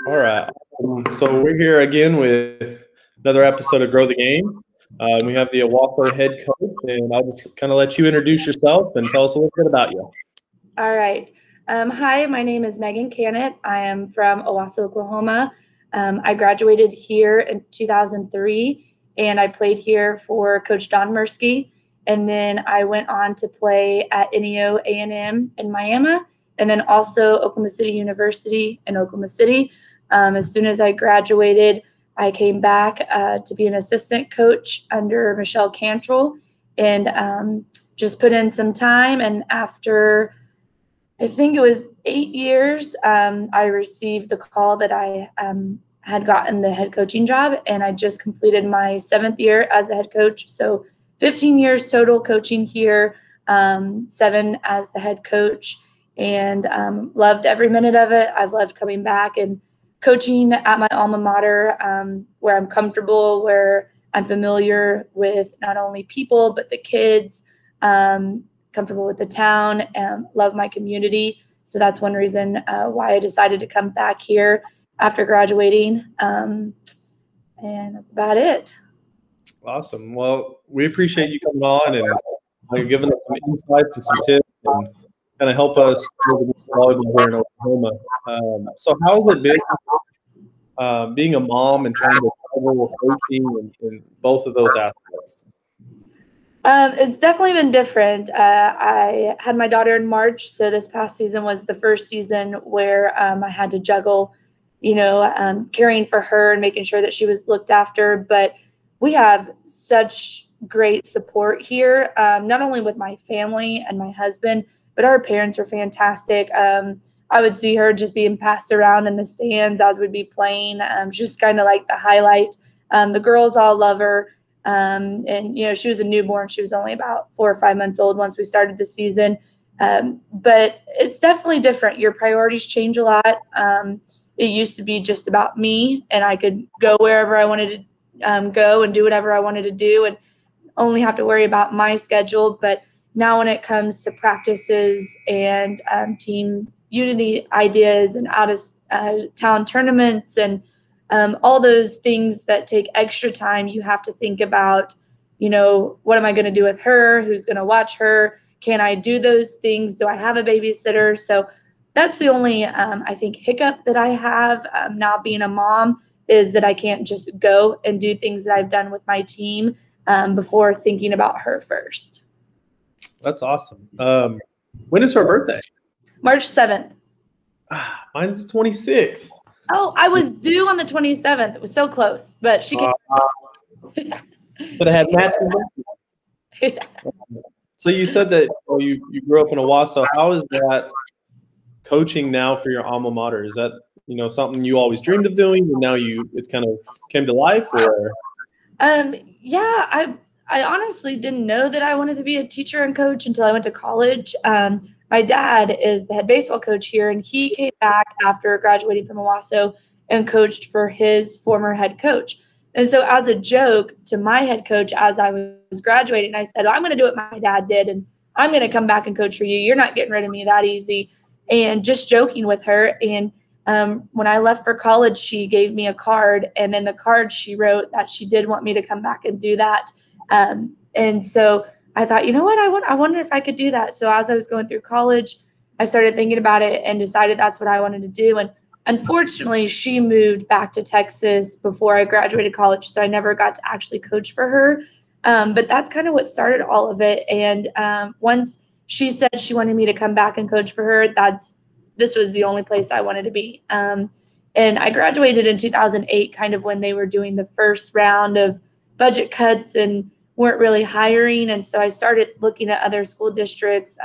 All right. So we're here again with another episode of Grow the Game. We have the Owasso head coach, and I'll just kind of let you introduce yourself and tell us a little bit about you. All right. Hi, my name is Meghann Kannett. I am from Owasso, Oklahoma. I graduated here in 2003, and I played here for Coach Don Mursky. And then I went on to play at NEO A&M in Miami, and then also Oklahoma City University in Oklahoma City. As soon as I graduated, I came back to be an assistant coach under Michelle Cantrell, and just put in some time. And after I think it was 8 years, I received the call that I had gotten the head coaching job, and I just completed my 7th year as a head coach. So 15 years total coaching here, 7 as the head coach, and loved every minute of it. I've loved coming back and coaching at my alma mater, where I'm comfortable, where I'm familiar with not only people, but the kids, comfortable with the town, and love my community. So that's one reason why I decided to come back here after graduating. And that's about it. Awesome. Well, we appreciate you coming on and giving us some insights and some tips and kind of help us with volleyball here in Oklahoma. So how has it been being a mom and trying to juggle coaching in both of those aspects? It's definitely been different. I had my daughter in March, so this past season was the first season where I had to juggle, caring for her and making sure that she was looked after. But we have such great support here, not only with my family and my husband, but our parents are fantastic. I would see her just being passed around in the stands as we'd be playing, just kind of like the highlight. The girls all love her. And she was a newborn. She was only about 4 or 5 months old once we started the season. But it's definitely different. Your priorities change a lot. It used to be just about me, and I could go wherever I wanted to go and do whatever I wanted to do and only have to worry about my schedule. But now when it comes to practices and team unity ideas and out of town tournaments and all those things that take extra time, you have to think about, what am I going to do with her? Who's going to watch her? Can I do those things? Do I have a babysitter? So that's the only, I think, hiccup that I have now being a mom, is that I can't just go and do things that I've done with my team before thinking about her first. That's awesome. When is her birthday? March 7th. Mine's the 26th. Oh, I was due on the 27th. It was so close, but she came. But I had matching. So you said that you grew up in Owasso. How is that coaching now for your alma mater? Is that something you always dreamed of doing, and now it kind of came to life? Or yeah, I honestly didn't know that I wanted to be a teacher and coach until I went to college. My dad is the head baseball coach here, and he came back after graduating from Owasso and coached for his former head coach. And so as a joke to my head coach as I was graduating, I said, I'm going to do what my dad did, and I'm going to come back and coach for you. You're not getting rid of me that easy. And just joking with her. And when I left for college, she gave me a card, and in the card she wrote that she did want me to come back and do that. And so I thought, you know what, I wonder if I could do that. So as I was going through college, I started thinking about it and decided that's what I wanted to do. And unfortunately, she moved back to Texas before I graduated college, so I never got to actually coach for her. But that's kind of what started all of it. And once she said she wanted me to come back and coach for her, this was the only place I wanted to be. And I graduated in 2008, kind of when they were doing the first round of budget cuts and weren't really hiring. And so I started looking at other school districts,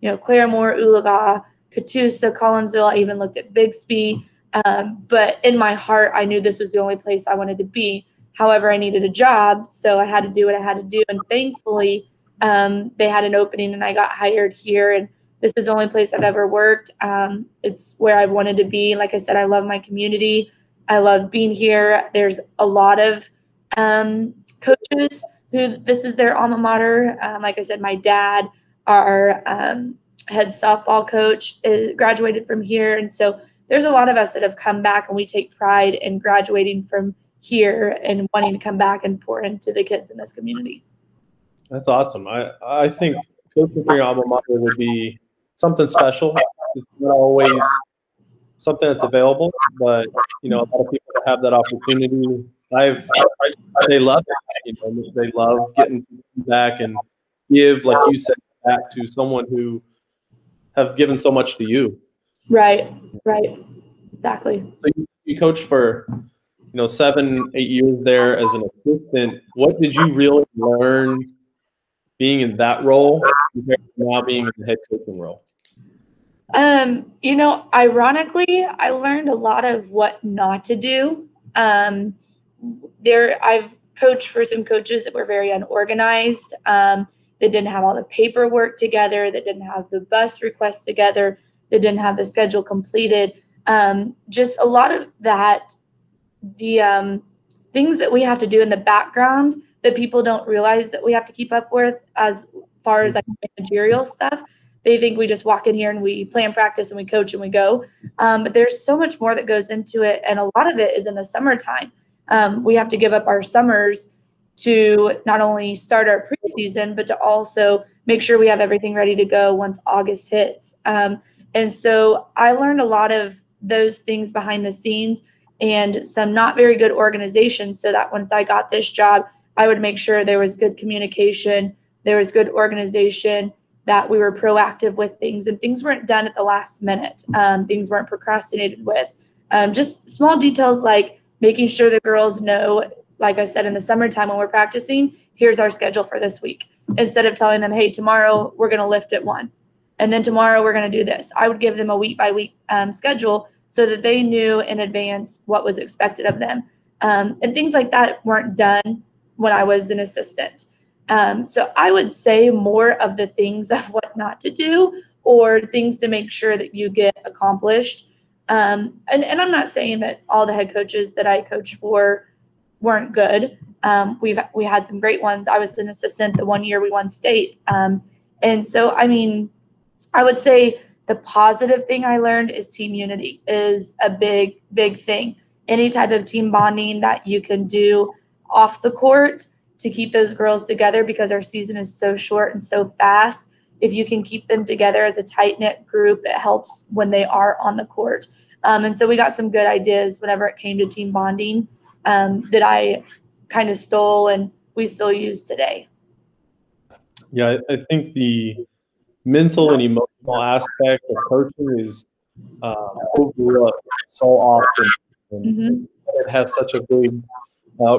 Claremore, Oologah, Catoosa, Collinsville. I even looked at Bixby. But in my heart, I knew this was the only place I wanted to be. However, I needed a job, so I had to do what I had to do. And thankfully, they had an opening and I got hired here. And this is the only place I've ever worked. It's where I wanted to be. Like I said, I love my community. I love being here. There's a lot of coaches who this is their alma mater. Like I said, my dad, our head softball coach, graduated from here. And so there's a lot of us that have come back, and we take pride in graduating from here and wanting to come back and pour into the kids in this community. That's awesome. I think coaching for your alma mater would be something special. It's not always something that's available, but a lot of people that have that opportunity, they love it. They love getting back and give, like you said, back to someone who have given so much to you. Right. Exactly. So you coached for 7-8 years there as an assistant. What did you really learn being in that role compared to now being in the head coaching role? Ironically, I learned a lot of what not to do. I've coached for some coaches that were very unorganized. That didn't have all the paperwork together, that didn't have the bus requests together, that didn't have the schedule completed. Just a lot of that, the things that we have to do in the background that people don't realize that we have to keep up with as far as managerial stuff. They think we just walk in here and we plan practice and we coach and we go. But there's so much more that goes into it. And a lot of it is in the summertime. We have to give up our summers to not only start our preseason, but to also make sure we have everything ready to go once August hits. And so I learned a lot of those things behind the scenes and some not very good organization, so that once I got this job, I would make sure there was good communication, there was good organization, that we were proactive with things, and things weren't done at the last minute. Things weren't procrastinated with. Just small details like making sure the girls know, like I said, in the summertime when we're practicing, here's our schedule for this week. Instead of telling them, hey, tomorrow we're going to lift at 1, and then tomorrow we're going to do this. I would give them a week-by-week schedule so that they knew in advance what was expected of them. And things like that weren't done when I was an assistant. So I would say more of the things of what not to do, or things to make sure that you get accomplished. And I'm not saying that all the head coaches that I coached for weren't good. We had some great ones. I was an assistant the one year we won state. And so, I would say the positive thing I learned is team unity is a big, big thing. Any type of team bonding that you can do off the court to keep those girls together, because our season is so short and so fast. If you can keep them together as a tight-knit group, it helps when they are on the court. And so we got some good ideas whenever it came to team bonding that I kind of stole and we still use today. Yeah, I think the mental and emotional aspect of coaching is overlooked so often. And it has such a big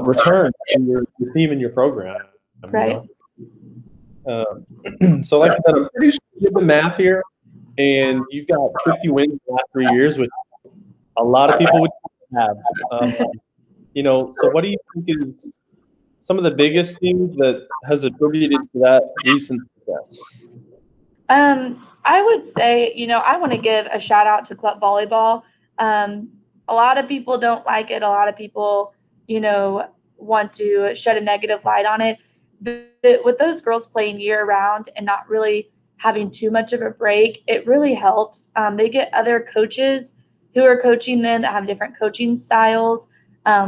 return in your team and your program. Right. So like I said, I'm pretty sure you did the math here, and you've got 50 wins in the last 3 years, which a lot of people would have. So what do you think is some of the biggest things that has attributed to that recent success? I would say, I want to give a shout out to club volleyball. A lot of people don't like it. A lot of people, want to shed a negative light on it. But with those girls playing year round and not really having too much of a break, it really helps. They get other coaches who are coaching them that have different coaching styles.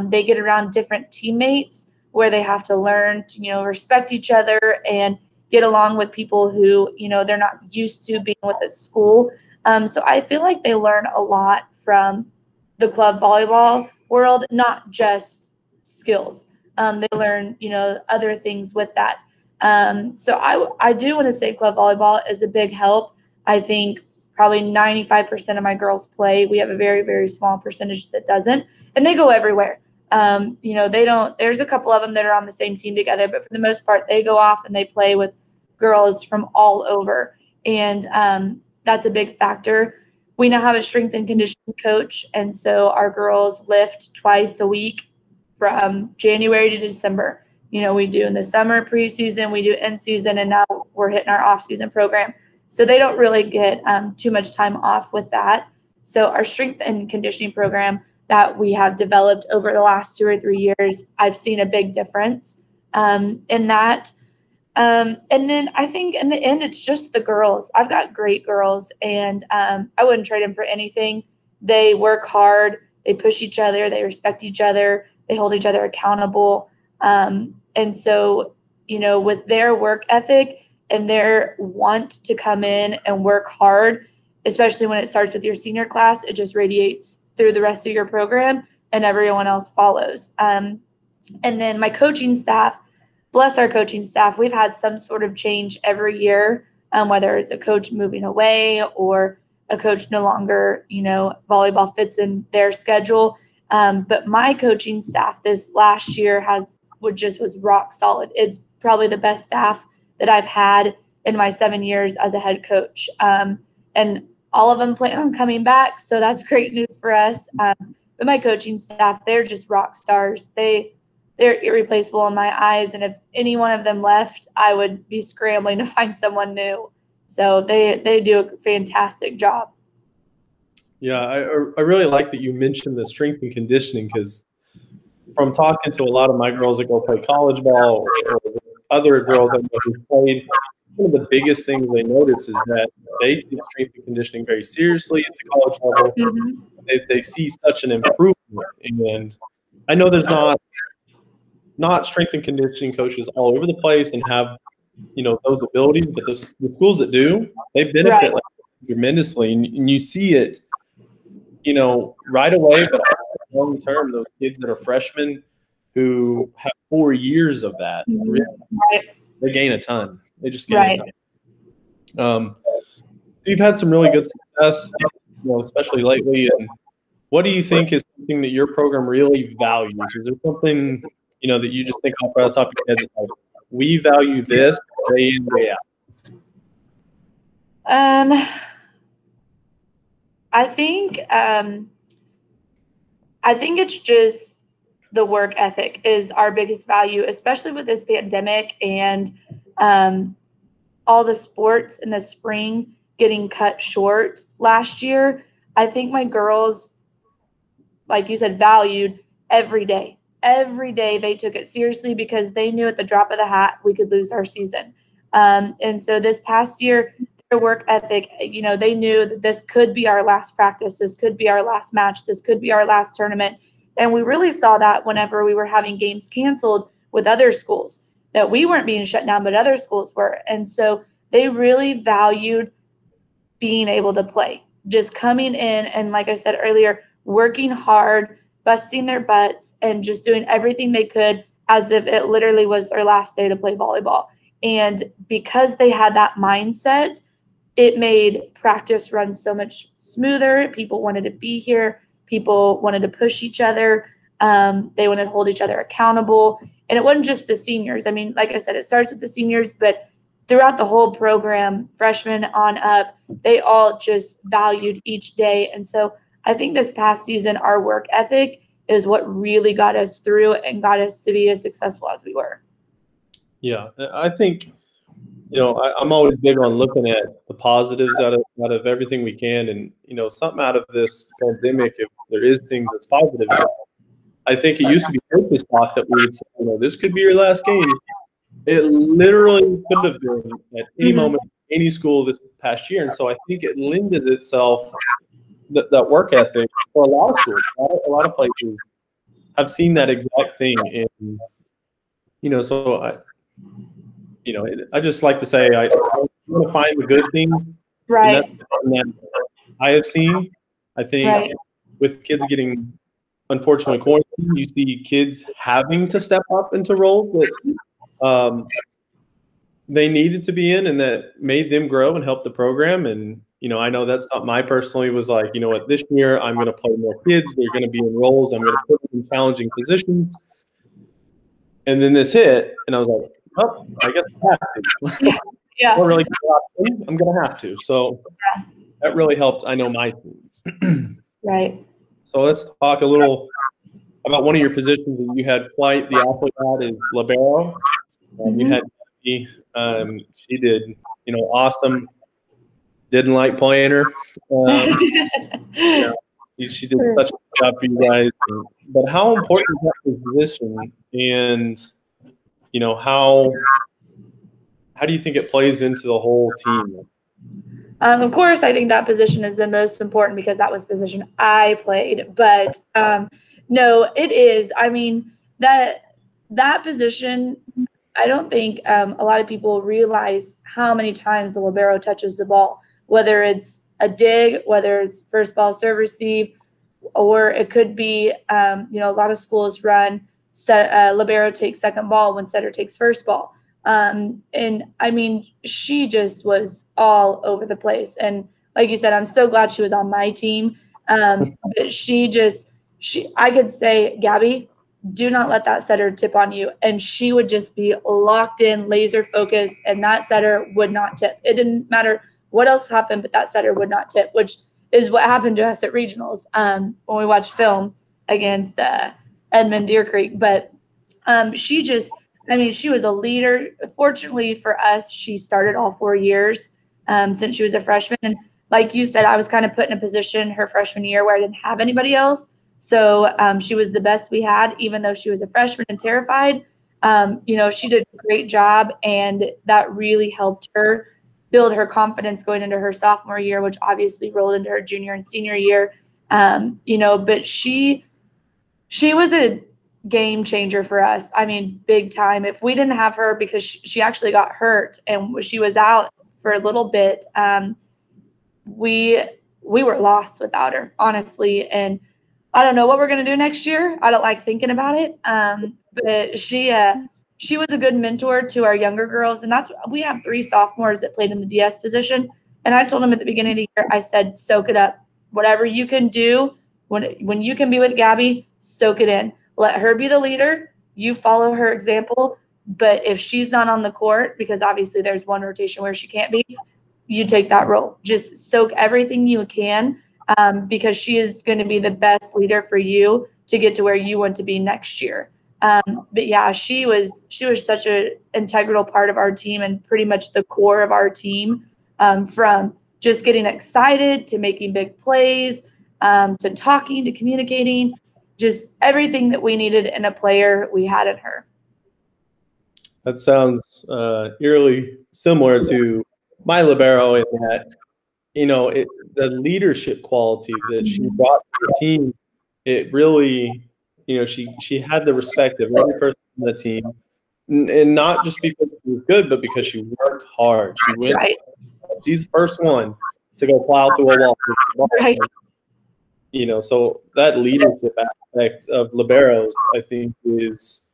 They get around different teammates where they have to learn to, respect each other and get along with people who, they're not used to being with at school. So I feel like they learn a lot from the club volleyball world, not just skills. They learn, other things with that. So I do want to say club volleyball is a big help. I think probably 95% of my girls play. We have a very, very small percentage that doesn't, and they go everywhere. There's a couple of them that are on the same team together, but for the most part, they go off and they play with girls from all over. And that's a big factor. We now have a strength and conditioning coach. And so our girls lift twice a week from January to December. We do in the summer preseason, we do in season, and now we're hitting our off season program. So they don't really get too much time off with that. So our strength and conditioning program that we have developed over the last 2 or 3 years, I've seen a big difference in that. And then I think in the end, it's just the girls. I've got great girls, and I wouldn't trade them for anything. They work hard, they push each other, they respect each other, they hold each other accountable. And so, you know, with their work ethic and their want to come in and work hard, especially when it starts with your senior class, it just radiates through the rest of your program and everyone else follows. And then my coaching staff, bless our coaching staff, we've had some sort of change every year, whether it's a coach moving away or a coach no longer, you know, volleyball fits in their schedule. But my coaching staff this last year was rock solid. It's probably the best staff that I've had in my 7 years as a head coach. And all of them plan on coming back, so that's great news for us. But my coaching staff, they're just rock stars. They're irreplaceable in my eyes, and if any one of them left, I would be scrambling to find someone new. So they do a fantastic job. Yeah, I really like that you mentioned the strength and conditioning, because from talking to a lot of my girls that go play college ball or other girls that have played, one of the biggest things they notice is that they take strength and conditioning very seriously at the college level. Mm-hmm. They see such an improvement. And I know there's not strength and conditioning coaches all over the place and have, you know, those abilities, but the schools that do, they benefit like tremendously. And you see it, you know, right away, but long term, those kids that are freshmen who have 4 years of that, really, they gain a ton. They just gain a ton. You've had some really good success, you know, especially lately. And what do you think is something that your program really values? Is there something, you know, that you just think off the top of your head, like, we value this day in, day out? I think it's just the work ethic is our biggest value, especially with this pandemic and all the sports in the spring getting cut short last year. I think my girls, like you said, valued every day. Every day they took it seriously because they knew at the drop of the hat we could lose our season. And so this past year, their work ethic, you know, they knew that this could be our last practice. This could be our last match. This could be our last tournament. And we really saw that whenever we were having games canceled with other schools, that we weren't being shut down, but other schools were. And so they really valued being able to play, just coming in and, like I said earlier, working hard, busting their butts, and just doing everything they could as if it literally was their last day to play volleyball. And because they had that mindset, it made practice run so much smoother. People wanted to be here. People wanted to push each other. They wanted to hold each other accountable. And it wasn't just the seniors. I mean, like I said, it starts with the seniors, but throughout the whole program, freshmen on up, they all just valued each day. And so I think this past season, our work ethic is what really got us through and got us to be as successful as we were. Yeah, I think, you know, I'm always big on looking at the positives out of everything we can. And, you know, something out of this pandemic, if there is things that's positive, I think it used to be coaches talk that we would say, you know, this could be your last game. It literally could have been at any moment, any school this past year. And so I think it lended itself, that work ethic, for a lot of schools. A lot of places have seen that exact thing. And, you know, so I just like to say I want to find the good things. Right. And that I have seen. I think with kids getting, unfortunately, quarantined, you see kids having to step up into roles that they needed to be in and that made them grow and help the program. And, you know, I know that's something I personally was like, you know what, this year I'm going to play more kids. They're going to be in roles. I'm going to put them in challenging positions. And then this hit, and I was like, oh, I guess I have to. Yeah. I don't really get the option. I'm going to have to. So that really helped, I know, my team. Right. So let's talk a little about one of your positions that you had quite the athlete at is libero. You had she did, you know, awesome. Didn't like playing her. She did such a good job for you guys. But how important is that position? And, you know, how do you think it plays into the whole team? Of course, I think that position is the most important because that was the position I played. But no, it is. I mean, that position, I don't think a lot of people realize how many times the libero touches the ball, whether it's a dig, whether it's first ball serve receive, or it could be, a lot of schools run libero takes second ball when setter takes first ball. And I mean, she just was all over the place. And like you said, I'm so glad she was on my team. But I could say, Gabby, do not let that setter tip on you. And she would just be locked in, laser focused, and that setter would not tip. It didn't matter what else happened, but that setter would not tip, which is what happened to us at regionals when we watched film against Edmond Deer Creek. But she was a leader. Fortunately for us, she started all 4 years since she was a freshman. And like you said, I was kind of put in a position her freshman year where I didn't have anybody else. So she was the best we had, even though she was a freshman and terrified. She did a great job, and that really helped her build her confidence going into her sophomore year, which obviously rolled into her junior and senior year. But she was a game changer for us. I mean, big time. If we didn't have her, because she actually got hurt and she was out for a little bit, we were lost without her, honestly. And I don't know what we're going to do next year. I don't like thinking about it. But she was a good mentor to our younger girls. And we have 3 sophomores that played in the DS position. And I told them at the beginning of the year, I said, soak it up. Whatever you can do, when you can be with Gabby, soak it in. Let her be the leader. You follow her example. But if she's not on the court, because obviously there's one rotation where she can't be, you take that role. Just soak everything you can, because she is going to be the best leader for you to get to where you want to be next year. But yeah, she was such an integral part of our team and pretty much the core of our team, from just getting excited to making big plays, to talking, to communicating, just everything that we needed in a player we had in her. That sounds eerily similar to my libero in that, the leadership quality that she brought to the team, it really, she had the respect of every person on the team, and not just because she was good, but because she worked hard. She went. Right. She's the first one to go plow through a wall. Right. So that leadership aspect of liberos, I think, is,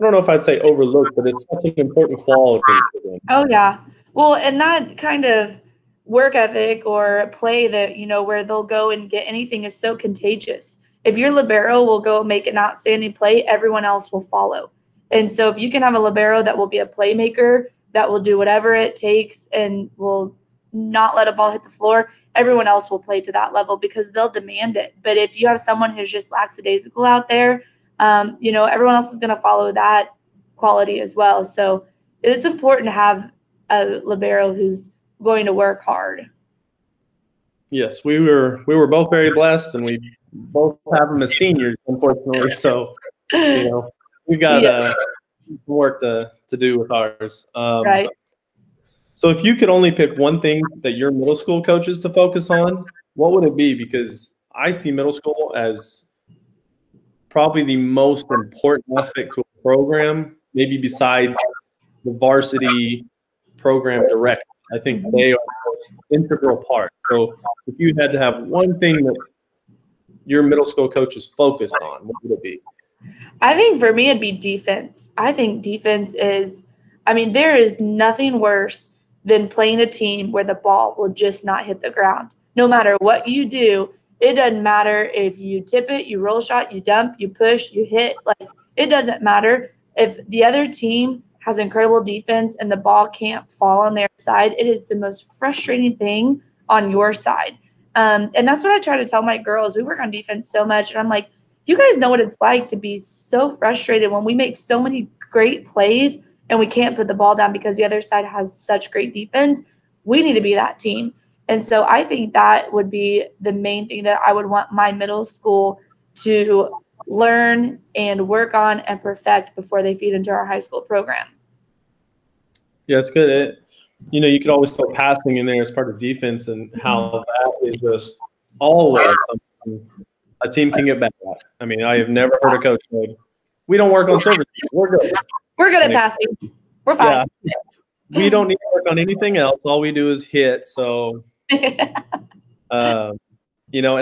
I don't know if I'd say overlooked, but it's such an important quality for them. Oh, yeah. Well, and that kind of work ethic or play that, where they'll go and get anything is so contagious. If your libero will go make an outstanding play, everyone else will follow. And so if you can have a libero that will be a playmaker, that will do whatever it takes and will not let a ball hit the floor, everyone else will play to that level because they'll demand it. But if you have someone who's just lackadaisical out there, everyone else is going to follow that quality as well. So it's important to have a libero who's going to work hard. Yes, we were both very blessed, and we both have them as seniors, unfortunately. So, we've got work to do with ours. Right. So if you could only pick one thing that your middle school coaches to focus on, what would it be? Because I see middle school as probably the most important aspect to a program, maybe besides the varsity program director. I think they are the most integral part. So if you had to have one thing that your middle school coaches focus on, what would it be? I think for me, it'd be defense. I think defense is, there is nothing worse than playing a team where the ball will just not hit the ground. No matter what you do, it doesn't matter if you tip it, you roll shot, you dump, you push, you hit. It doesn't matter. If the other team has incredible defense and the ball can't fall on their side, it is the most frustrating thing on your side. And that's what I try to tell my girls. We work on defense so much, and I'm like, you guys know what it's like to be so frustrated when we make so many great plays and we can't put the ball down because the other side has such great defense. We need to be that team. And so I think that would be the main thing that I would want my middle school to learn and work on and perfect before they feed into our high school program. Yeah, it's good. you could always throw passing in there as part of defense, and how that is just always something a team can get better at. I mean, I have never heard a coach say, "We don't work on service. We're good. We're good at passing. We're fine." Yeah, we don't need to work on anything else. All we do is hit." So, and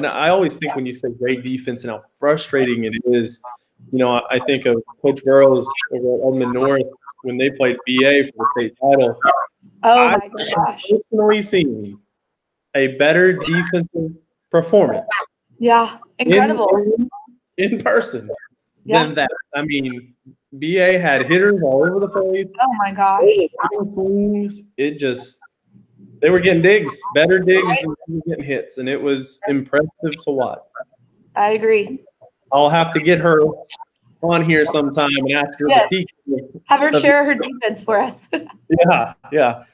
I always think when you say great defense and how frustrating it is, I think of Coach Burrows over at Edmond North when they played BA for the state title. Oh my gosh! I've personally seen a better defensive performance. Yeah, incredible. In person than that. I mean, BA had hitters all over the place. Oh my gosh! They were getting digs, better digs than they were getting hits, and it was impressive to watch. I agree. I'll have to get her on here sometime and ask her to teach me. Have her share her defense for us. Yeah.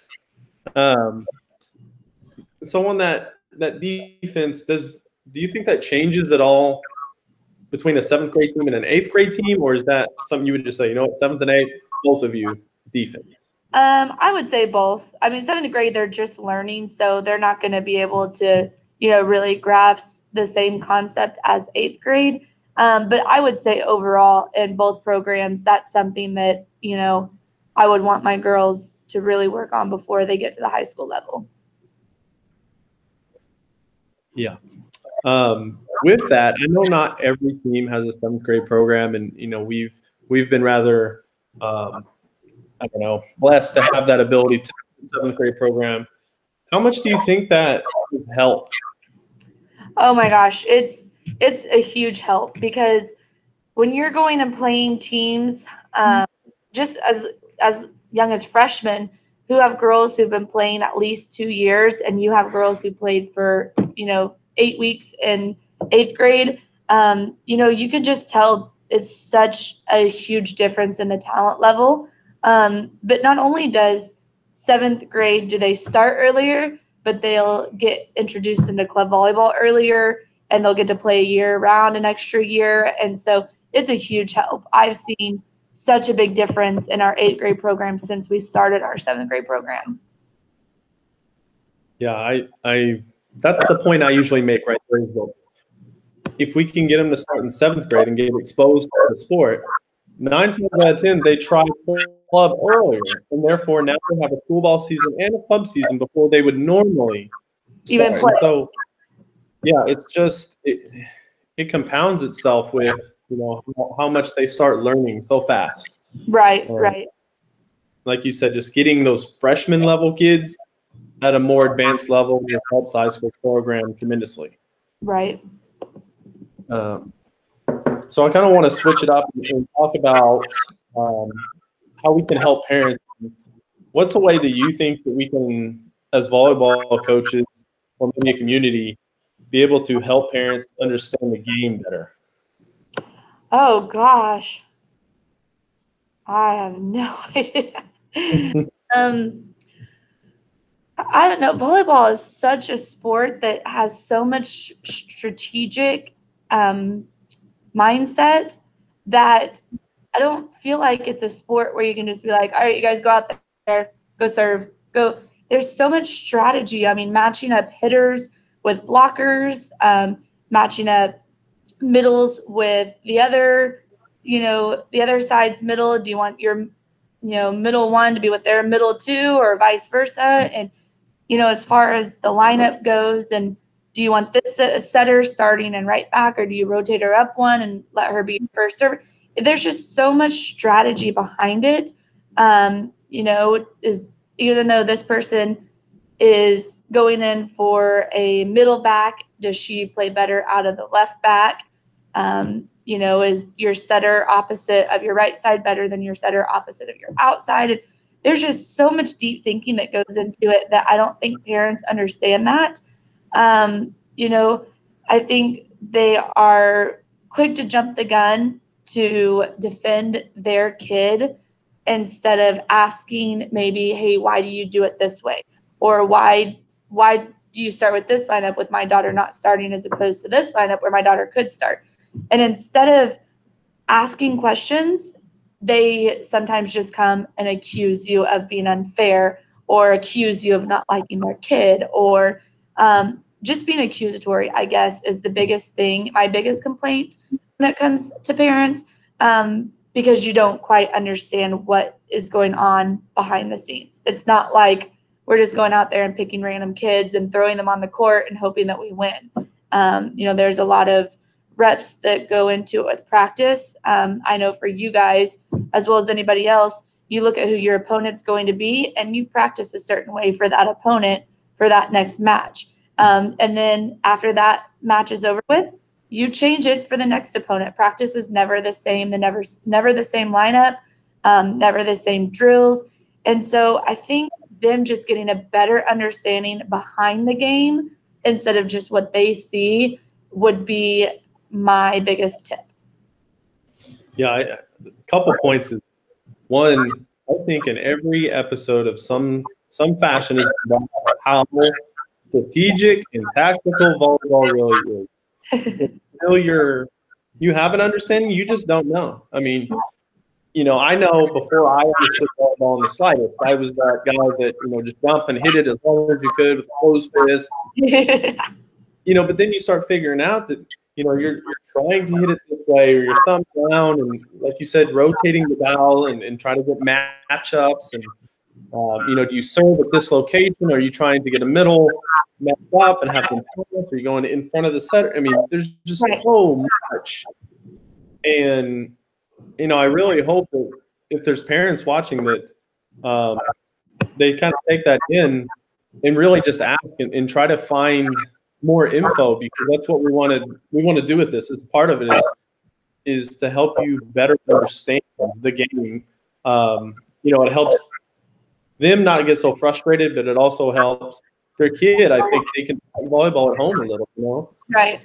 So on that defense, do you think that changes at all between a 7th grade team and an 8th grade team, or is that something you would just say, 7th and 8th, both of you defense? I would say both. I mean, 7th grade, they're just learning, so they're not going to be able to, really grasp the same concept as 8th grade. But I would say overall in both programs, that's something that, I would want my girls to really work on before they get to the high school level. Yeah. With that, I know not every team has a 7th grade program, and we've been rather blessed to have that ability to have a 7th grade program. How much do you think that helped? Oh my gosh, it's a huge help, because when you're going and playing teams, just as young as freshmen, who have girls who've been playing at least 2 years, and you have girls who played for 8 weeks in 8th grade, you can just tell it's such a huge difference in the talent level. But not only does 7th grade, do they start earlier, but they'll get introduced into club volleyball earlier, and they'll get to play a year round, an extra year. And so it's a huge help. I've seen such a big difference in our 8th grade program since we started our 7th grade program. Yeah, that's the point I usually make right there. If we can get them to start in 7th grade and get exposed to the sport, 9 times out of 10, they try club earlier, and therefore now they have a school ball season and a club season before they would normally start. Even play. So, yeah, it's just it compounds itself with how much they start learning so fast. Right. Like you said, just getting those freshman level kids at a more advanced level helps high school program tremendously. Right. So I kind of want to switch it up and talk about how we can help parents. What's a way that you think that we can, as volleyball coaches or maybe a community, be able to help parents understand the game better? Oh, gosh. I have no idea. I don't know. Volleyball is such a sport that has so much strategic mindset that I don't feel like it's a sport where you can just be like, all right, you guys go out there, go serve, go. There's so much strategy. I mean, matching up hitters with blockers, matching up middles with the other, the other side's middle. Do you want your, middle one to be with their middle two, or vice versa? And, as far as the lineup goes, and do you want this setter starting and right back, or do you rotate her up one and let her be first server? There's just so much strategy behind it. Is even though this person is going in for a middle back, does she play better out of the left back? Is your setter opposite of your right side better than your setter opposite of your outside? And there's just so much deep thinking that goes into it that I don't think parents understand that. I think they are quick to jump the gun to defend their kid instead of asking maybe, hey, why do you do it this way? Or why do you start with this lineup with my daughter not starting as opposed to this lineup where my daughter could start? And instead of asking questions, they sometimes just come and accuse you of being unfair or accuse you of not liking their kid, or just being accusatory, I guess, is the biggest thing, my biggest complaint when it comes to parents, because you don't quite understand what is going on behind the scenes. It's not like we're just going out there and picking random kids and throwing them on the court and hoping that we win. There's a lot of reps that go into it with practice. I know for you guys, as well as anybody else, you look at who your opponent's going to be and you practice a certain way for that opponent for that next match. And then after that match is over with, you change it for the next opponent. Practice is never the same, never the same lineup, never the same drills. And so I think them just getting a better understanding behind the game instead of just what they see would be my biggest tip. Yeah, a couple points. One, I think in every episode of some fashion is about how strategic and tactical volleyball really is. Until you have an understanding, you just don't know. I mean, I know before I understood volleyball in the slightest, I was that guy that, just jump and hit it as long as you could with closed fist. But then you start figuring out that, you're trying to hit it this way, or your thumb down, and like you said, rotating the dial and trying to get matchups. And, do you serve at this location? Or are you trying to get a middle match up and have them pass? Or are you going in front of the setter? I mean, there's just so much. And, I really hope that if there's parents watching that, they kind of take that in and really just ask and try to find more info, because that's what we want to do with this. As part of it is to help you better understand the game. It helps them not get so frustrated, but it also helps their kid. I think they can play volleyball at home a little, Right.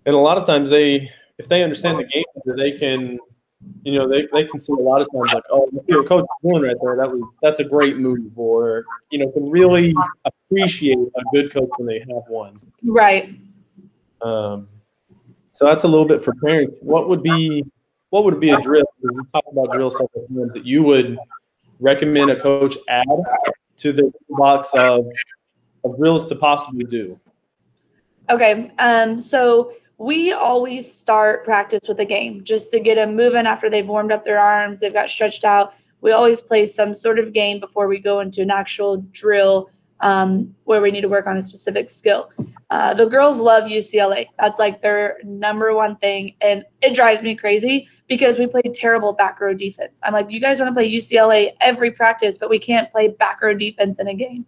And a lot of times if they understand the game, they can, they can see a lot of times like, oh, look what coach is doing right there. That's a great move, or can really appreciate a good coach when they have one. Right. So that's a little bit for parents. What would be a drill? We talked about drill several times that you would recommend a coach add to the box of drills to possibly do. Okay. So we always start practice with a game just to get them moving after they've warmed up their arms, they've got stretched out. We always play some sort of game before we go into an actual drill where we need to work on a specific skill. The girls love UCLA. That's like their number one thing. And it drives me crazy because we play terrible back row defense. I'm like, you guys want to play UCLA every practice, but we can't play back row defense in a game.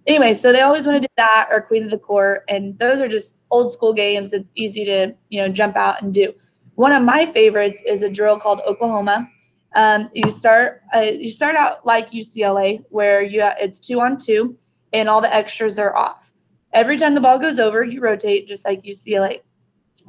Anyway, so they always want to do that, or Queen of the Court, and those are just old school games. It's easy to jump out and do. One of my favorites is a drill called Oklahoma. You start out like UCLA, where it's 2-on-2, and all the extras are off. Every time the ball goes over, you rotate just like UCLA.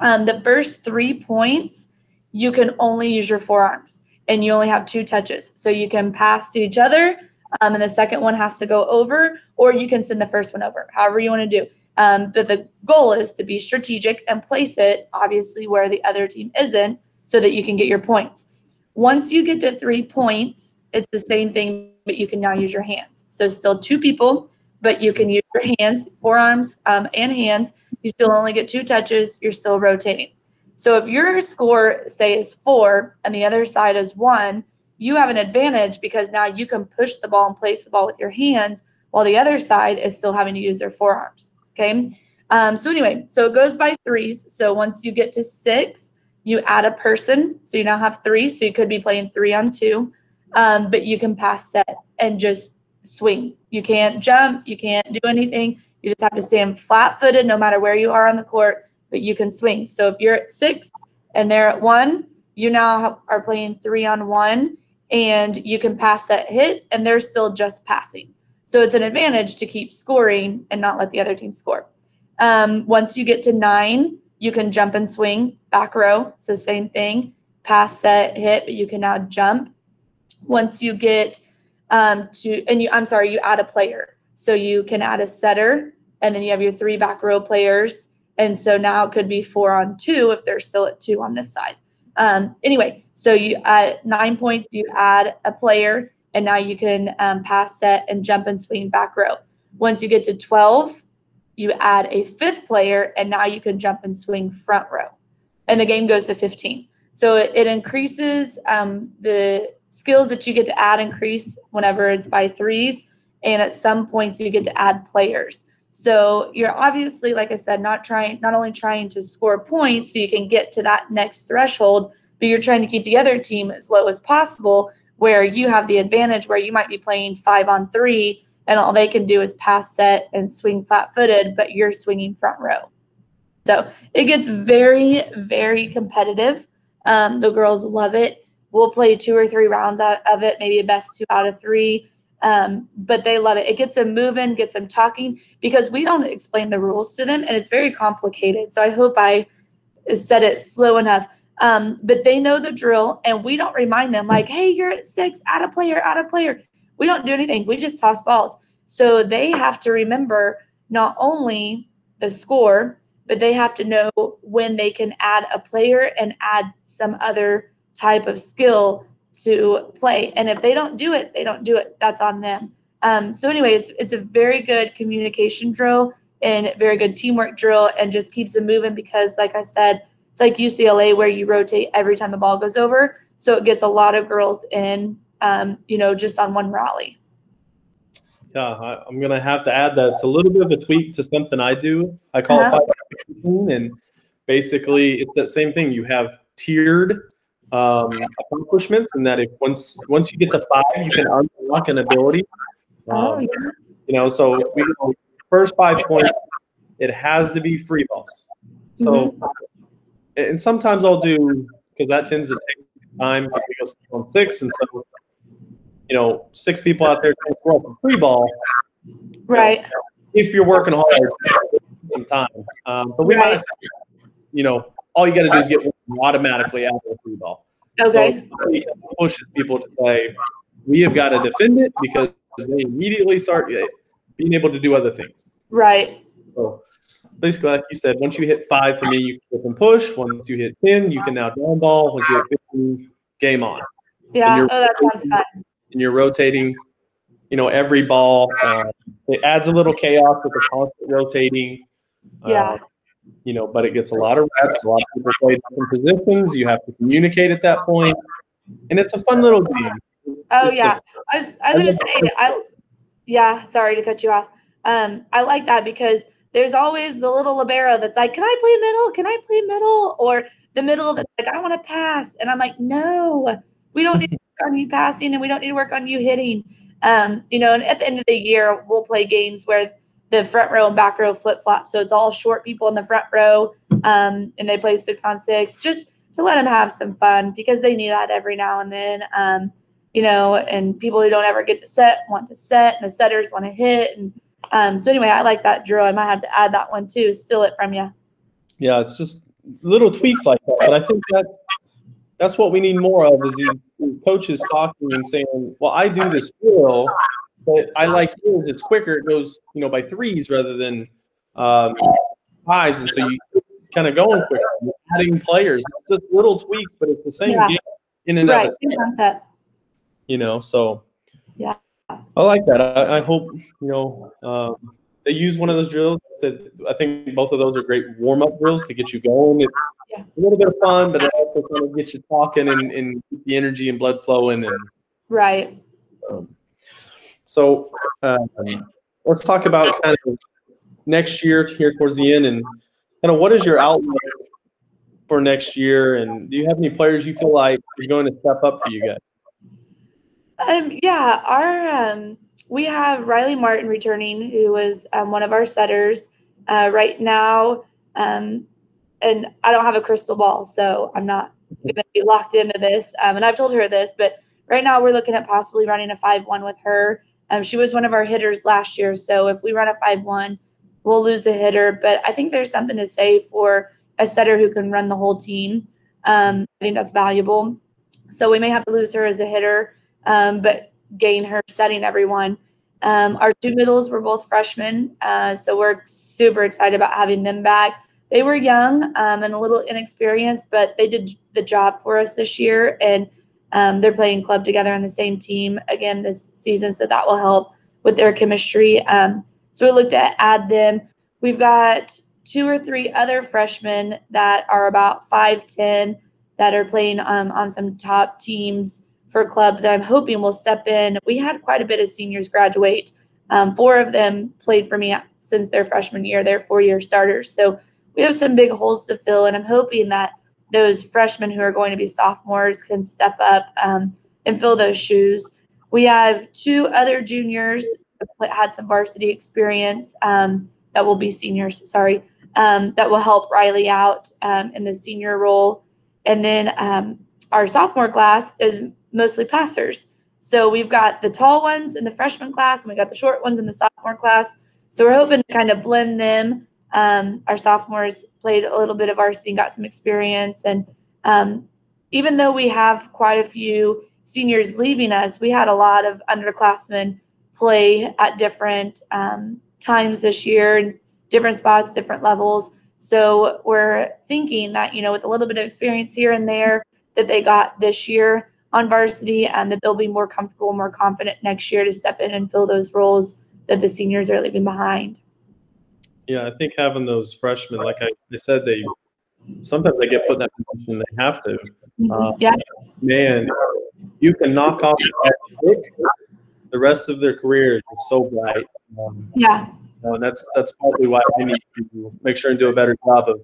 The first 3 points, you can only use your forearms, and you only have 2 touches, so you can pass to each other. And the second one has to go over, or you can send the first one over, however you want to do. But the goal is to be strategic and place it, obviously, where the other team isn't, so that you can get your points. Once you get to 3 points, it's the same thing, but you can now use your hands. So still 2 people, but you can use your hands, forearms and hands. You still only get 2 touches. You're still rotating. So if your score, say, is 4 and the other side is 1, you have an advantage because now you can push the ball and place the ball with your hands while the other side is still having to use their forearms. Okay. So anyway, so it goes by 3s. So once you get to 6, you add a person. So you now have 3. So you could be playing 3-on-2, but you can pass set and just swing. You can't jump. You can't do anything. You just have to stand flat footed no matter where you are on the court, but you can swing. So if you're at 6 and they're at 1, you now are playing 3-on-1. And you can pass that hit, and they're still just passing. So it's an advantage to keep scoring and not let the other team score. Once you get to 9, you can jump and swing back row. So same thing, pass, set, hit, but you can now jump. Once you get you add a player. So you can add a setter, and then you have your 3 back row players. And so now it could be 4-on-2 if they're still at 2 on this side. Anyway, so you at 9 points, you add a player, and now you can pass, set, and jump and swing back row. Once you get to 12, you add a 5th player, and now you can jump and swing front row. And the game goes to 15. So it increases the skills that you get to add increase whenever it's by 3s. And at some points you get to add players. So you're obviously, like I said, not only trying to score points so you can get to that next threshold, but you're trying to keep the other team as low as possible, where you have the advantage where you might be playing 5-on-3 and all they can do is pass, set, and swing flat-footed, but you're swinging front row. So it gets very, very competitive. The girls love it. We'll play 2 or 3 rounds out of it, maybe a best 2 out of 3. But they love it. It gets them moving, gets them talking, because we don't explain the rules to them, and it's very complicated. So I hope I said it slow enough. But they know the drill, and we don't remind them like, hey, you're at 6, add a player, add a player. We don't do anything. We just toss balls. So they have to remember not only the score, but they have to know when they can add a player and add some other type of skill to play. And if they don't do it, they don't do it. That's on them. So anyway, it's a very good communication drill and very good teamwork drill, and just keeps them moving, because like I said, it's like UCLA where you rotate every time the ball goes over. So it gets a lot of girls in, just on one rally. Yeah, I'm going to have to add that. It's a little bit of a tweak to something I do. I call it 5, and basically it's that same thing. You have tiered accomplishments, and that if once you get to 5, you can unlock an ability. So first 5 points, it has to be free balls. So, and sometimes I'll do, because that tends to take time, because we go on 6, and so 6 people out there trying to throw up a free ball. Right. If you're working hard, some time. But we might say, all you got to do is get one automatically out of the free ball. Okay. So it pushes people to say, we have got to defend it, because they immediately start being able to do other things. Right. So basically, like you said, once you hit 5 for me, you can push. Once you hit 10, you can now down ball. Once you hit 15, game on. Yeah. That sounds fun. And you're rotating, every ball. It adds a little chaos with the constant rotating. But it gets a lot of reps. A lot of people play different positions. You have to communicate at that point, and it's a fun little game. I was going to say, sorry to cut you off. I like that, because there's always the little libero that's like, can I play middle? Can I play middle? Or the middle that's like, I want to pass. And I'm like, no, we don't need to work on you passing, and we don't need to work on you hitting. And at the end of the year, we'll play games where the front row and back row flip-flop. So it's all short people in the front row, and they play 6-on-6, just to let them have some fun, because they need that every now and then. And people who don't ever get to set want to set, and the setters want to hit. And so anyway, I like that drill. I might have to add that one too, steal it from you. Yeah, it's just little tweaks like that. But I think that's what we need more of, is these coaches talking and saying, well, I do this drill, but I like yours. It's quicker. It goes, by 3s rather than 5s. And so you kind of going quicker, adding players. It's just little tweaks, but it's the same game in and of itself. So yeah, I like that. I hope, they use one of those drills. I think both of those are great warm-up drills to get you going. It's a little bit of fun, but it also kind of gets you talking and keep the energy and blood flowing. Right. So let's talk about kind of next year here towards the end, and kind of what is your outlook for next year, and do you have any players you feel like are going to step up for you guys? We have Riley Martin returning, who was one of our setters right now. And I don't have a crystal ball, so I'm not going to be locked into this. And I've told her this, but right now we're looking at possibly running a 5-1 with her. She was one of our hitters last year, so if we run a 5-1, we'll lose a hitter. But I think there's something to say for a setter who can run the whole team. I think that's valuable. So we may have to lose her as a hitter, but gain her setting everyone. Our 2 middles were both freshmen, so we're super excited about having them back. They were young and a little inexperienced, but they did the job for us this year. And They're playing club together on the same team again this season, so that will help with their chemistry. So we looked at add them. We've got 2 or 3 other freshmen that are about 5'10" that are playing on some top teams for club that I'm hoping will step in. We had quite a bit of seniors graduate. 4 of them played for me since their freshman year. They're 4-year starters. So we have some big holes to fill, and I'm hoping that those freshmen who are going to be sophomores can step up and fill those shoes. We have 2 other juniors that had some varsity experience that will be seniors, that will help Riley out in the senior role. And then our sophomore class is mostly passers. So we've got the tall ones in the freshman class, and we got the short ones in the sophomore class. So we're hoping to kind of blend them. Our sophomores played a little bit of varsity and got some experience. And even though we have quite a few seniors leaving us, we had a lot of underclassmen play at different times this year, in different spots, different levels. So we're thinking that, with a little bit of experience here and there that they got this year on varsity, and that they'll be more comfortable, more confident next year to step in and fill those roles that the seniors are leaving behind. Yeah, I think having those freshmen, like I said, sometimes they get put in that position, they have to. Yeah. Man, you can knock off the rest of their career is so bright. Yeah. And that's probably why we need to make sure and do a better job of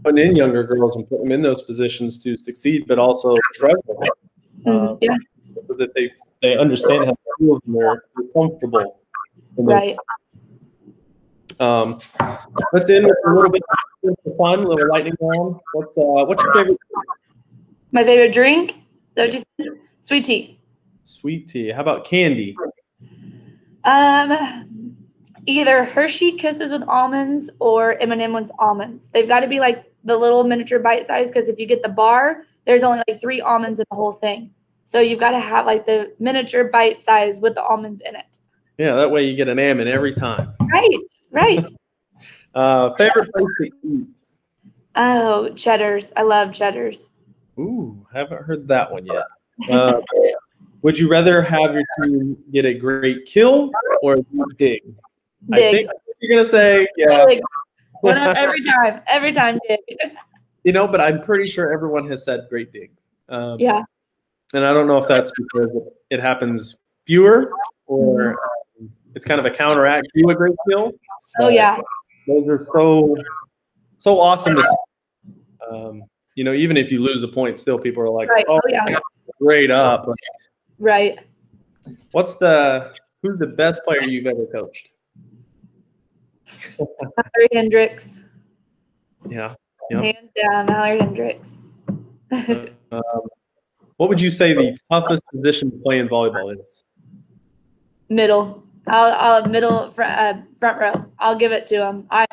putting in younger girls and put them in those positions to succeed, but also struggle. So that they understand how it feels and they're comfortable. Right. Let's end with a little bit of fun, a little lightning round. What's your favorite? My favorite drink? Is that what you said? Sweet tea. Sweet tea. How about candy? Either Hershey Kisses with almonds or M&M with almonds. They've got to be like the little miniature bite size, because if you get the bar, there's only like 3 almonds in the whole thing. So you've got to have like the miniature bite size with the almonds in it. Yeah, that way you get an almond every time. Right. Favorite place to eat? Oh, Cheddar's. I love Cheddar's. Ooh, haven't heard that one yet. Would you rather have your team get a great kill or a good dig? I think you're going to say, yeah. Every time dig. But I'm pretty sure everyone has said great dig. Yeah. And I don't know if that's because it happens fewer or it's kind of a counteract to a great kill. Oh, yeah. Those are so awesome to see. Even if you lose a point, still people are like, right. Oh yeah, great up. Right. Who's the best player you've ever coached? Mallory Hendricks. Yeah. Hands down, Mallory Hendricks. What would you say the toughest position to play in volleyball is? Middle. I'll middle front row. I'll give it to him. I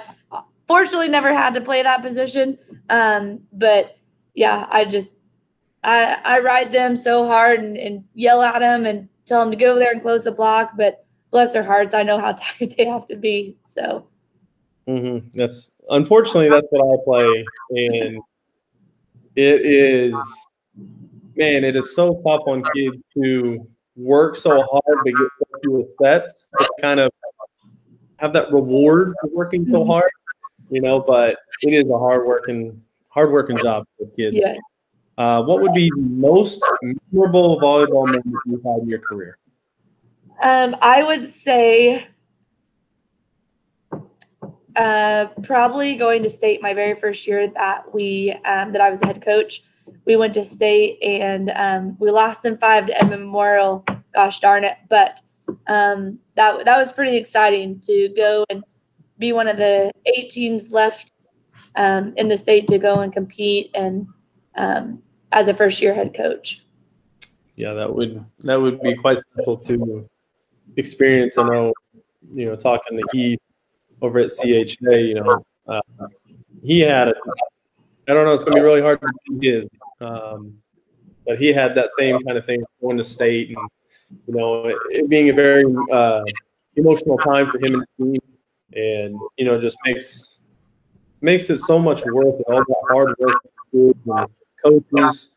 fortunately never had to play that position, but yeah, I ride them so hard and yell at them and tell them to go over there and close the block. But bless their hearts, I know how tired they have to be. So. That's unfortunately that's what I play, and it is so tough on kids to work so hard to get so few sets to kind of have that reward for working so hard, but it is a hard working job for kids. Yeah. What would be the most memorable volleyball moment you've had in your career? I would say probably going to state my very first year that I was the head coach. We went to state and we lost in 5 to Edmond Memorial. Gosh darn it! But that was pretty exciting to go and be one of the 8 teams left in the state to go and compete and as a first year head coach. Yeah, that would be quite special to experience. I know, talking to Heath over at CHA, he had it. I don't know, it's going to be really hard to do his, but he had that same kind of thing going to state, and it being a very emotional time for him and his team, and just makes it so much worth it. All that hard work and coaches,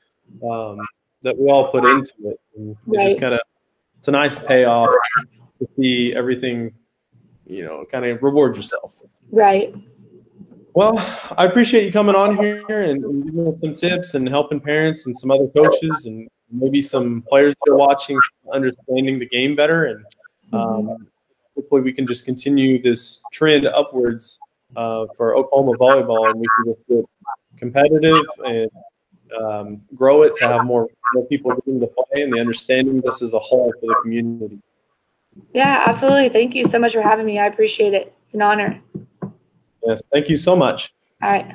that we all put into it. And it just kind of, it's a nice payoff to see everything, you know, kind of reward yourself. Right. Well, I appreciate you coming on here and giving us some tips and helping parents and some other coaches and maybe some players that are watching understanding the game better. And hopefully we can just continue this trend upwards for Oklahoma volleyball, and we can just get competitive and grow it to have more people getting to play and the understanding this as a whole for the community. Yeah, absolutely. Thank you so much for having me. I appreciate it. It's an honor. Yes, thank you so much. All right.